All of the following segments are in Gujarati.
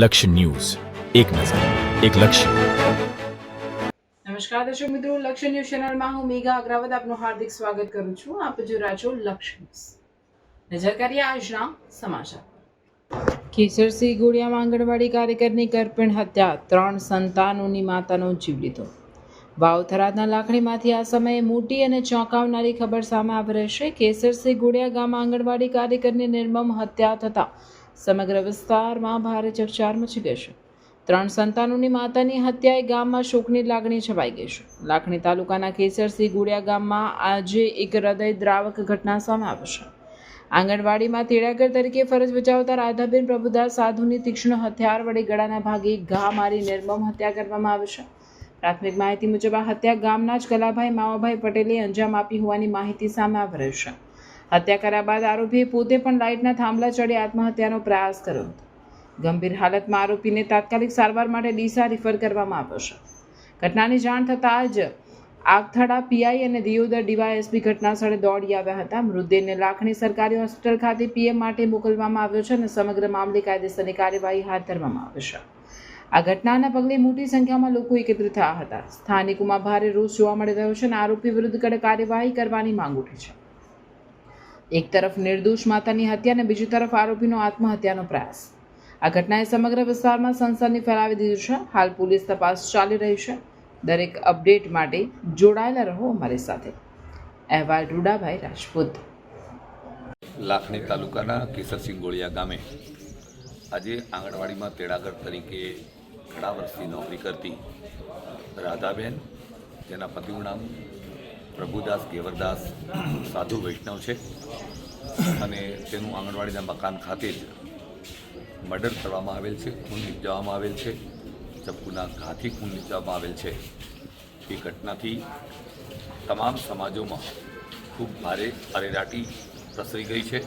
લક્ષ્ય ન્યૂઝ, એક નજર, એક લક્ષ્ય. નમસ્કાર દર્શક મિત્રો, લક્ષ્ય ન્યૂઝ ચેનલમાં હું મેઘા અગ્રવાલ આપનું હાર્દિક સ્વાગત કરું છું. આપ જોઈ રહ્યા છો લક્ષ્ય ન્યૂઝ. નજર કરીએ આજના સમાચાર. કેસરસિંહ ગોળિયામાં આંગણવાડી કાર્યકરની કરપીણ હત્યા, 3 સંતાનોની માતાનો જીવ લીધો. વાવ-થરાદના લાખણીમાંથી આ સમયે મોટી અને ચોંકાવનારી ખબર સામે આવી રહી છે. કેસરસિંહ ગોળિયા ગામમાં આંગણવાડી કાર્યકરની નિર્મમ હત્યા થતાં સમગ્ર વિસ્તારમાં ભારે ચકચાર મચી ગઈ છે. 3 સંતાનોની માતાની હત્યાએ ગામમાં શોકની લાગણી છવાઈ ગઈ છે. લાખણી તાલુકાના કેસરસિંહ ગોળિયા ગામમાં આજે એક હૃદયદ્રાવક ઘટના સામે આવી છે. આંગણવાડીમાં તેડાગર તરીકે ફરજ બજાવતા રાધાબેન પ્રભુદાસ સાધુની તીક્ષ્ણ હથિયાર વડે ગળાના ભાગે ઘા મારી નિર્મમ હત્યા કરવામાં આવી છે. પ્રાથમિક માહિતી મુજબ આ હત્યા ગામના જ કલાભાઈ માવાભાઈ પટેલે અંજામ આપી હોવાની માહિતી સામે આવી રહી છે. હત્યા કર્યા બાદ આરોપીએ પોતે પણ લાઇટના થાંભલા ચડી આત્મહત્યાનો પ્રયાસ કર્યો હતો. ગંભીર હાલતમાં આરોપીને તાત્કાલિક સારવાર માટે ડીસા રિફર કરવામાં આવ્યો છે. ઘટનાની જાણ થતાં જ આગથડા પીઆઈ અને દિયોદર ડીવાયએસપી ઘટના સ્થળે દોડી આવ્યા હતા. મૃતદેહને લાખણી સરકારી હોસ્પિટલ ખાતે પીએમ માટે મોકલવામાં આવ્યો છે અને સમગ્ર મામલે કાયદેસરની કાર્યવાહી હાથ ધરવામાં આવી છે. આ ઘટનાના પગલે મોટી સંખ્યામાં લોકો એકત્રિત થયા હતા. સ્થાનિકોમાં ભારે રોષ જોવા મળી રહ્યો છે અને આરોપી વિરુદ્ધ કડક કાર્યવાહી કરવાની માંગ ઉઠી છે. એક તરફ નિર્દોષ માતાની હત્યા અને બીજી તરફ આરોપીનો આત્મહત્યાનો પ્રયાસ. આ ઘટનાએ સમગ્ર વિસ્તારમાં સનસની ફેલાવી દીધું છે. હાલ પોલીસ તપાસ ચાલી રહી છે. દરેક અપડેટ માટે જોડાયેલા રહો અમારી સાથે. અહેવાલ રૂડાભાઈ રાજપૂત. લાખણી તાલુકાના કેસરસિંહ ગોળિયા ગામે આજે આંગણવાડીમાં તેડાગર તરીકે ઘણા વર્ષથી નોકરી કરતી રાધાબેન, જેના પતિનું નામ પ્રભુદાસ ગેવરદાસ સાધુ વૈષ્ણવ છે અને તેનું આંગણવાડીના મકાન ખાતે જ મર્ડર કરવામાં આવેલ છે, ખૂન નીપજાવવામાં આવેલ છે, ચપ્પુના ઘાથી ખૂન નીપજાવવામાં આવેલ છે. એ ઘટનાથી તમામ સમાજોમાં ખૂબ ભારે અરેરાટી પ્રસરી ગઈ છે.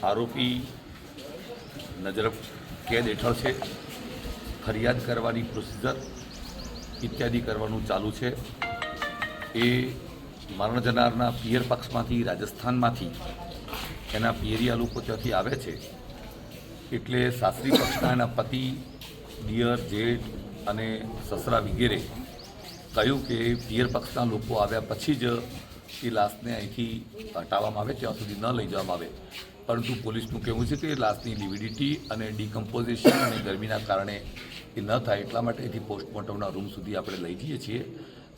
આરોપી નજર કેદ હેઠળ છે. ફરિયાદ કરવાની પ્રોસિજર ઇત્યાદિ કરવાનું ચાલુ છે. એ મરણ જનારના પિયર પક્ષમાંથી, રાજસ્થાનમાંથી એના પિયરિયા લોકો ત્યાંથી આવે છે, એટલે સાસરી પક્ષના એના પતિ, દિયર, જેઠ અને સસરા વગેરે કહ્યું કે પિયર પક્ષના લોકો આવ્યા પછી જ એ લાશને અહીંથી હટાવવામાં આવે, ત્યાં સુધી ન લઈ જવામાં આવે. પરંતુ પોલીસનું કહેવું છે કે લાશની લિવિડિટી અને ડિકમ્પોઝિશન અને ગરમીના કારણે એ ન થાય એટલા માટે અહીંથી પોસ્ટમોર્ટમના રૂમ સુધી આપણે લઈ જઈએ છીએ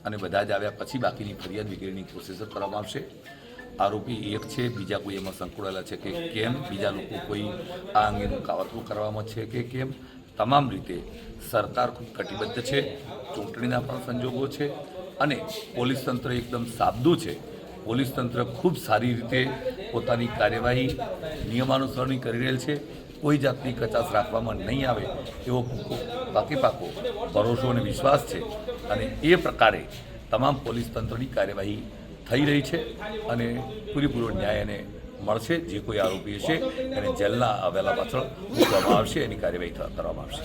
અને બધા જ આવ્યા પછી બાકીની ફરિયાદ વગેરેની પ્રોસેસ કરવામાં આવશે. આરોપી એક છે, બીજા કોઈ એમાં સંકળાયેલા છે કે કેમ, બીજા લોકો કોઈ આ અંગેનું કાવતરું કરવામાં છે કે કેમ, તમામ રીતે સરકાર ખૂબ કટિબદ્ધ છે. ચૂંટણીના પણ સંજોગો છે અને પોલીસ તંત્ર એકદમ સાબદું છે. પોલીસ તંત્ર ખૂબ સારી રીતે પોતાની કાર્યવાહી નિયમાનુસારની કરી રહેલ છે. કોઈ જાતની કચાશ રાખવામાં નહીં આવે એવો પાકો ભરોસો અને વિશ્વાસ છે અને એ પ્રકારે તમામ પોલીસ તંત્રની કાર્યવાહી થઈ રહી છે અને પૂરેપૂરો ન્યાય એને મળશે. જે કોઈ આરોપી છે એને જેલના આવેલા પાછળ મૂકવામાં આવશે, એની કાર્યવાહી કરવામાં આવશે.